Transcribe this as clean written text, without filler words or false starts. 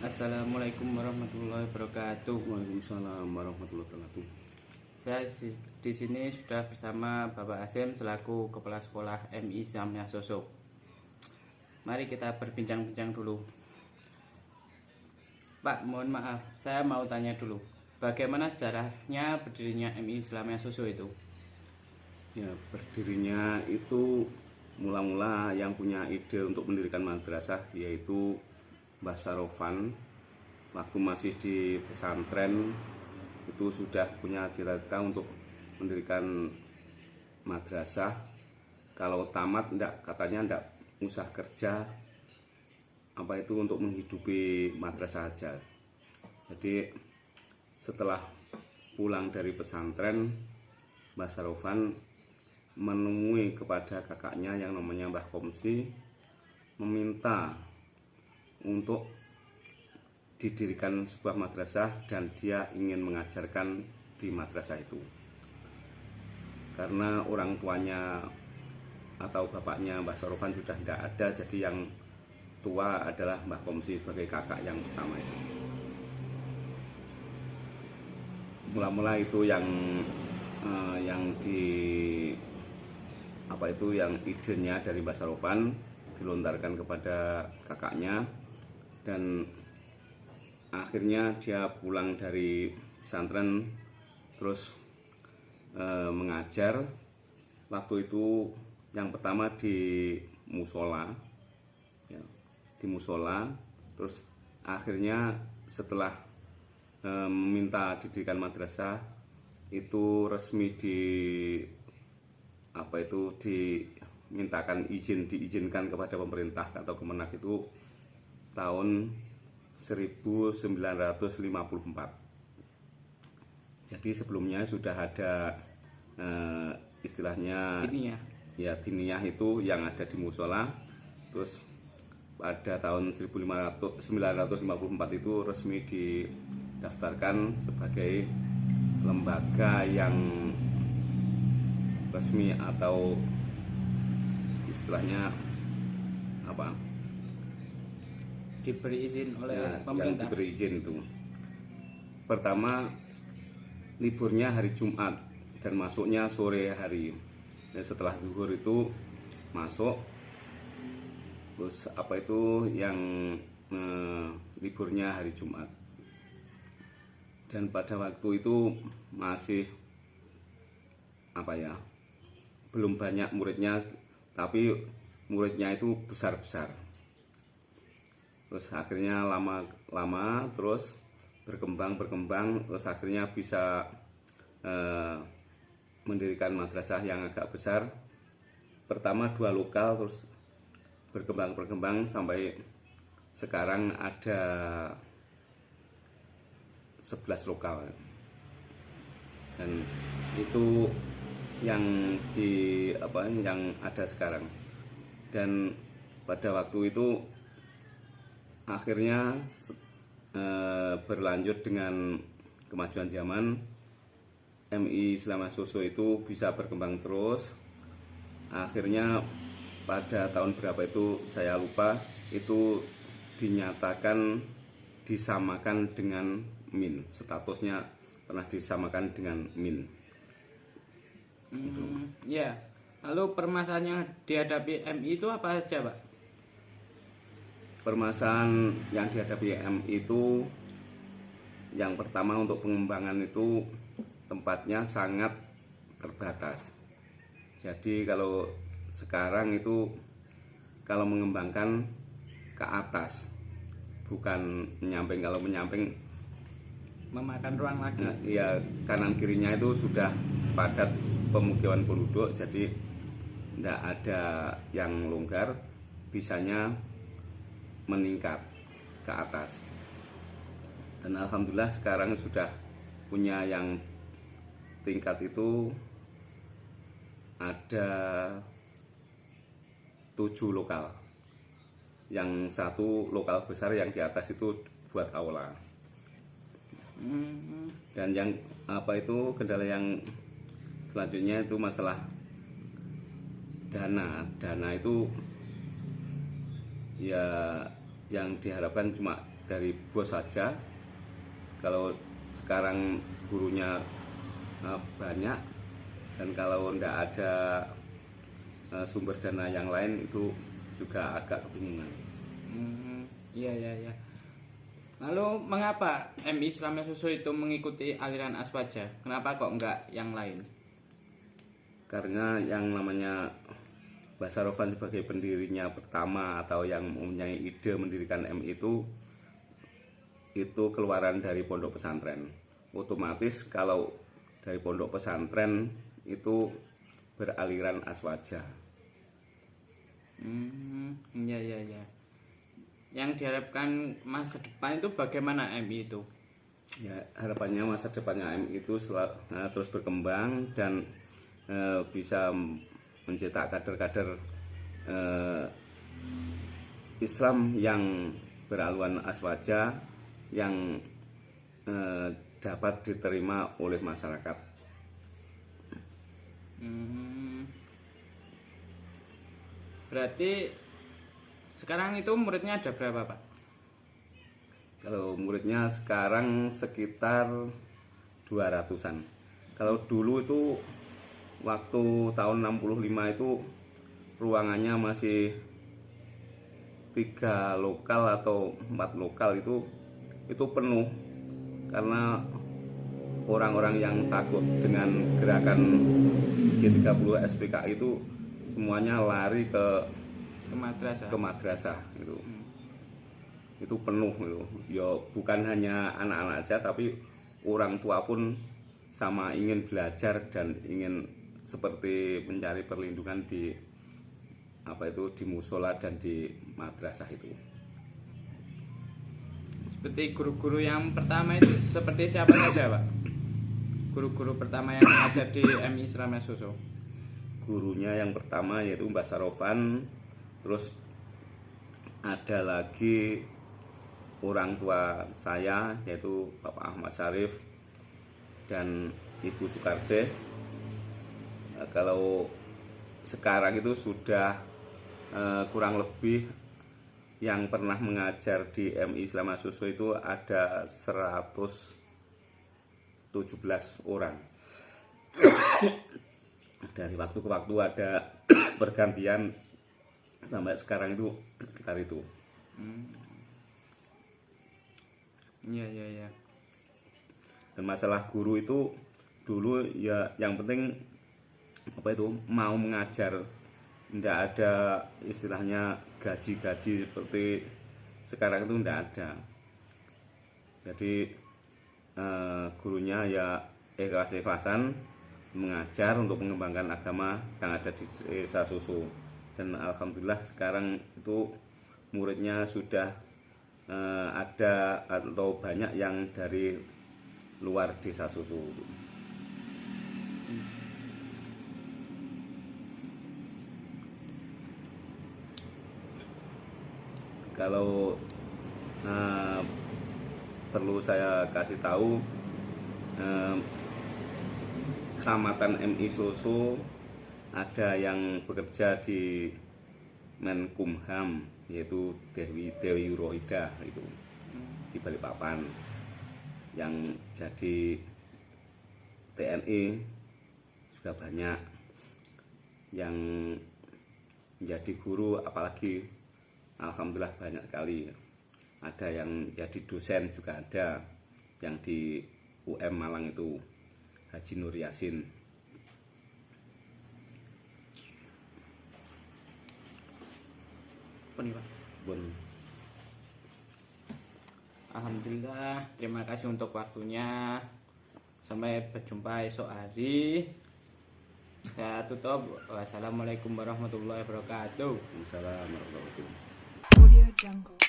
Assalamualaikum warahmatullahi wabarakatuh. Waalaikumsalam warahmatullahi wabarakatuh. Saya di sini sudah bersama Bapak Asim selaku Kepala Sekolah MI Islamiyah Sosok. Mari kita berbincang-bincang dulu. Pak, mohon maaf, saya mau tanya dulu. Bagaimana sejarahnya berdirinya MI Islamiyah Sosok itu? Ya, berdirinya itu mula-mula yang punya ide untuk mendirikan madrasah yaitu Mbah Sarofan. Waktu masih di pesantren itu sudah punya cita-cita untuk mendirikan madrasah. Kalau tamat katanya enggak usah kerja, untuk menghidupi madrasah aja. Jadi setelah pulang dari pesantren, Mbah Sarofan menemui kepada kakaknya yang namanya Mbah Komsi, meminta untuk didirikan sebuah madrasah dan dia ingin mengajarkan di madrasah itu. Karena orang tuanya atau bapaknya Mbah Sarofan sudah tidak ada, jadi yang tua adalah Mbah Komsi sebagai kakak yang pertama itu. Mula-mula itu yang idenya dari Mbah Sarofan dilontarkan kepada kakaknya, dan akhirnya dia pulang dari pesantren terus mengajar. Waktu itu yang pertama di musola, ya, terus akhirnya setelah meminta didirikan madrasah itu resmi diizinkan kepada pemerintah atau Kemenak itu tahun 1954. Jadi sebelumnya sudah ada istilahnya diniyah itu yang ada di musola. Terus pada tahun 1954 itu resmi didaftarkan sebagai lembaga yang resmi atau istilahnya Diberi izin oleh pemerintah. Yang diberi izin itu pertama liburnya hari Jumat dan masuknya sore hari. Dan setelah zuhur itu masuk, terus yang liburnya hari Jumat. Dan pada waktu itu masih belum banyak muridnya, tapi muridnya itu besar-besar. Terus akhirnya lama terus berkembang, terus akhirnya bisa mendirikan madrasah yang agak besar. Pertama 2 lokal, terus berkembang sampai sekarang ada 11 lokal. Dan itu yang ada sekarang. Dan pada waktu itu akhirnya berlanjut dengan kemajuan zaman, MI Islamiyah Sosok itu bisa berkembang terus. Akhirnya pada tahun berapa itu saya lupa, itu dinyatakan disamakan dengan MIN, statusnya pernah disamakan dengan MIN. Ya, lalu permasalahan yang dihadapi MI itu apa saja, Pak? Permasalahan yang dihadapi MI itu yang pertama, untuk pengembangan itu tempatnya sangat terbatas. Jadi kalau sekarang itu kalau mengembangkan ke atas, bukan menyamping. Kalau menyamping Memakan ruang lagi. Ya, kanan kirinya itu sudah padat pemukiman penduduk, jadi tidak ada yang longgar, bisanya meningkat ke atas. Dan alhamdulillah sekarang sudah punya yang tingkat itu ada 7 lokal. Yang 1 lokal besar yang di atas itu buat aula. Dan yang kendala yang selanjutnya itu masalah dana itu ya, yang diharapkan cuma dari bos saja. Kalau sekarang gurunya banyak, dan kalau tidak ada sumber dana yang lain itu juga agak kebingungan. Iya iya iya. Lalu mengapa MI Islam Mesoso itu mengikuti aliran Aswaja? Kenapa kok enggak yang lain? Karena yang namanya Mbah Sarofan sebagai pendirinya pertama atau yang mempunyai ide mendirikan MI itu keluaran dari pondok pesantren. Otomatis kalau dari pondok pesantren itu beraliran Aswaja. Iya iya iya. Yang diharapkan masa depan itu bagaimana MI itu? Ya, harapannya masa depannya MI itu terus berkembang dan bisa mencetak kader-kader Islam yang beraluan Aswaja yang dapat diterima oleh masyarakat. Berarti sekarang itu muridnya ada berapa, Pak? Kalau muridnya sekarang sekitar 200-an. Kalau dulu itu waktu tahun 65 itu ruangannya masih 3 lokal atau 4 lokal itu penuh, karena orang-orang yang takut dengan gerakan G30 SPKI itu semuanya lari ke madrasah gitu. Itu penuh gitu. Ya bukan hanya anak-anak saja, tapi orang tua pun sama ingin belajar dan ingin seperti mencari perlindungan di di musola dan di madrasah itu. Seperti guru-guru yang pertama itu seperti siapa saja, Pak? Guru-guru pertama yang mengajar di MI Islam Mesoso. Gurunya yang pertama yaitu Mbah Sarofan, terus ada lagi orang tua saya yaitu Bapak Ahmad Syarif dan Ibu Sukarsih. Kalau sekarang itu sudah kurang lebih yang pernah mengajar di MI Islam Mesoso itu ada 117 orang. Dari waktu ke waktu ada pergantian, sampai sekarang itu sekitar itu. Iya iya iya. Dan masalah guru itu dulu ya yang penting mau mengajar, tidak ada istilahnya gaji-gaji seperti sekarang itu tidak ada. Jadi gurunya ya ikhlas-ikhlasan mengajar untuk mengembangkan agama yang ada di desa Susu. Dan alhamdulillah sekarang itu muridnya sudah ada atau banyak yang dari luar desa Susu. Kalau perlu saya kasih tahu, Kecamatan MI Susu ada yang bekerja di Menkumham, yaitu Dewi Rohida itu di Balikpapan, yang jadi TNI juga banyak, yang menjadi guru apalagi alhamdulillah banyak sekali. Ada yang jadi dosen juga ada, yang di UM Malang itu Haji Nur Yasin. Pun. Alhamdulillah, terima kasih untuk waktunya. Sampai berjumpa esok hari. Saya tutup. Wassalamualaikum warahmatullahi wabarakatuh. Waalaikumsalam warahmatullahi wabarakatuh. Audio Jungle.